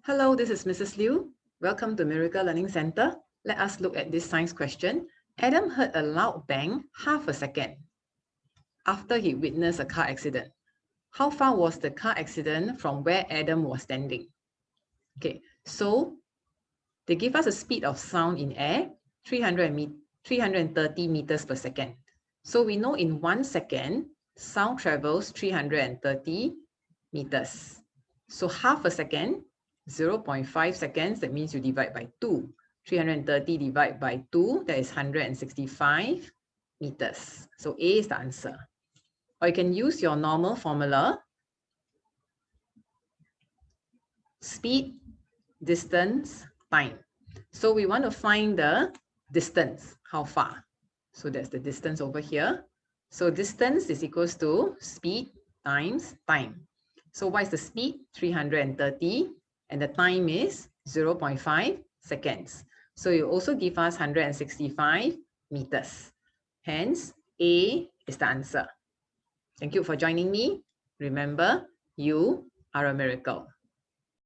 Hello, this is Mrs. Lew. Welcome to Miracle Learning Center. Let us look at this science question. Adam heard a loud bang half a second after he witnessed a car accident. How far was the car accident from where Adam was standing? Okay, so they give us a speed of sound in air, 330 meters per second. So we know in 1 second, sound travels 330 meters. So half a second, 0.5 seconds, that means you divide by 2. 330 divided by 2, that is 165 meters. So A is the answer. Or you can use your normal formula. Speed, distance, time. So we want to find the distance, how far. So that's the distance over here. So distance is equals to speed times time. So what is the speed? 330. And the time is 0.5 seconds. So you also give us 165 meters. Hence, A is the answer. Thank you for joining me. Remember, you are a miracle.